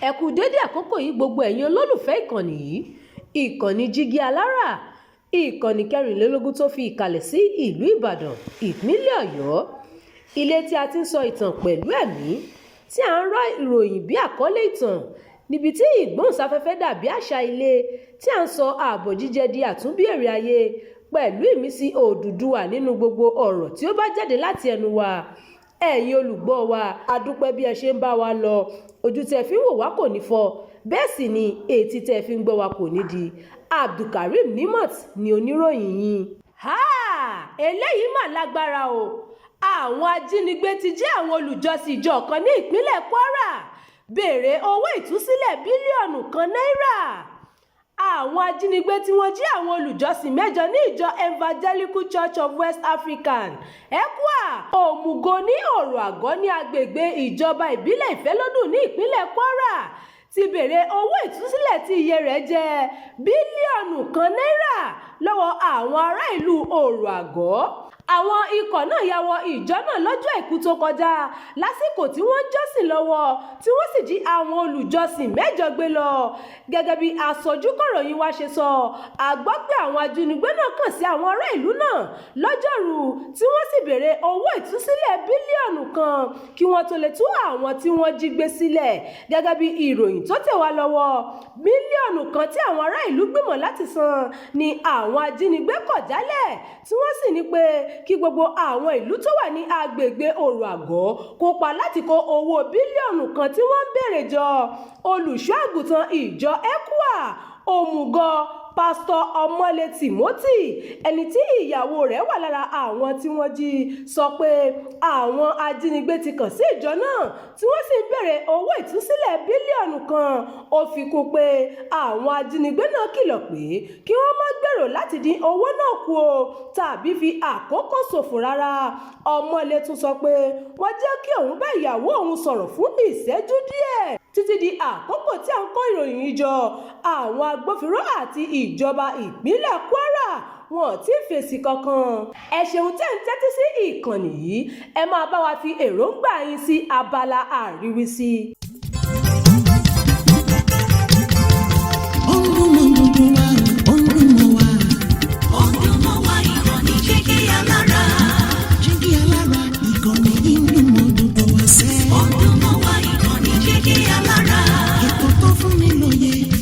ẹ kú dédé àkókò yìí gbogbo ẹ̀yin olólùfẹ́ ìkànnì yìí. Ìkànnì Jígí Alára, ìkànnì 24 tó fi ìkàlẹ̀ sí ìlú Ìbàdàn, ìpínlẹ̀ Ọ̀yọ́. Ilé tí a ti ń sọ ìtàn pẹ̀lú ẹ̀mí, tí a ń rọ ìròyìn bí àkọlé ìtàn, níbi tí ìgbóhùnsáfẹ́fẹ́ dàbí àṣà ilé, tí a ń sọ ààbò jíjẹ di àtúnbéèrè ayé pẹ̀lú ìmísí Odùduwà nínú gbogbo ọ̀rọ̀ tí ó bá jáde láti ẹnu wa. Ẹ̀yin olùgbọ́ wa, a dúpẹ́ bí ẹ ṣe ń bá wa lọ. Ojú tẹ́ fi ń wò wá kò ní fọ́, bẹ́ẹ̀ sì ni etí tẹ́ fi ń gbọ́ wa kò ní di. Abdulkareem Nimot ni oníròyìn yín. Eléyìí mà lágbára o. Àwọn ajínigbé ti jí àwọn olùjọsìn ìjọ kan ní ìpínlẹ̀ Kwara béèrè owó ìtúsílẹ̀ bílíọ̀nù kan náírà. Àwọn ajínigbé tí wọ́n jí àwọn olùjọsìn 8 ní ìjọ Evangelical Church of West African ECWA Òmùgọ̀ ní Òrò Àgọ́ ní agbègbè ìjọba ìbílẹ̀ Ìfẹ́lódùn ní ìpínlẹ̀ Kwara ti béèrè owó ìtúsílẹ̀ tí iye rẹ̀ jẹ́ bílíọ̀nù kan náírà lọ́wọ́ àwọn ará ìlú Òrò Àgọ́. Àwọn ikọ̀ náà ya wọ ìjọ náà lọ́jọ́ Àìkú tó kọjá lásìkò tí wọ́n ń jọ́sìn lọ́wọ́, tí wọ́n sì jí àwọn olùjọsìn 8 gbé lọ. Gẹ́gẹ́ bí aṣojúkọ̀ròyìn wa ṣe sọ, a gbọ́ pé àwọn ajínigbé náà kàn sí àwọn ará ìlú náà lọ́jọ́rú, tí wọ́n sì béèrè owó ìtúsílẹ̀ bílíọ̀nù kan kí wọ́n tó lè tú àwọn tí wọ́n jí gbé sílẹ̀. Gẹ́gẹ́ bí ìròyìn tó tẹ̀ wá lọ́wọ́, bílíọ̀nù kan tí àwọn ará ìlú gbìmọ̀ láti san ni àwọn ajínigbé kọ̀ jálẹ̀, tí wọ́n sì ní pé kí gbogbo àwọn ìlú tó wà ní agbègbè Òrò Àgọ́ kópa láti kó owó bílíọ̀nù kan tí wọ́n ń béèrè jọ. Olùṣọ́ àgùntàn ìjọ ECWA Òmùgọ̀ Pásítọ̀ Ọmọlé Timothy, ẹni tí ìyàwó rẹ̀ wà lára àwọn tí wọ́n jí, sọ pé àwọn ajínigbé ti kàn sí ìjọ náà tí wọ́n sì ń béèrè owó ìtúsílẹ̀ bílíọ̀nù kan. Ó fi kún pé àwọn ajínigbé náà kìlọ̀ pé kí wọ́n má gbèrò láti dín owó náà kù o tàbí fi àkókò ṣòfò rárá. Ọmọlé tún sọ pé wọ́n jẹ́ kí òun bá ìyàwó òun sọ̀rọ̀ fún ìṣẹ́jú díẹ̀ títí di àkókò tí à ń kó ìròyìn yìí jọ. Àwọn agbófinró àti ìjọba ìpínlẹ̀ Kwara wọn ò tí ì fèsì kankan. Ẹ ṣeun tẹ́ ń tẹ́tí sí ìkànnì yìí, ẹ máa bá wa fi èròǹgbà yín sí abala àríwísí.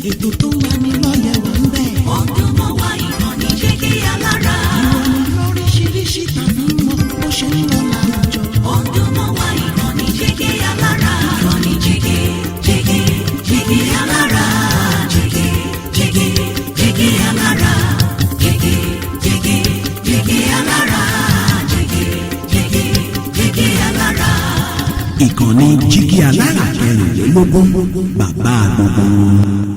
Ètò tó wà ní lọ́yẹ̀ wà ń bẹ̀. Ọdún mọ́ wá ìkànnì Jígí Alára. Ìròyìn lóríṣiríṣi tàbí mọ bó ṣe ń lọ láwùjọ. Ọdún mọ́ wá ìkànnì Jígí Alára. Ìkànnì Jígí Alára. Jígí Alára. Jígí Alára. Jígí Alára. Ìkànnì Jígí Alára 24, bàbá gbogbo.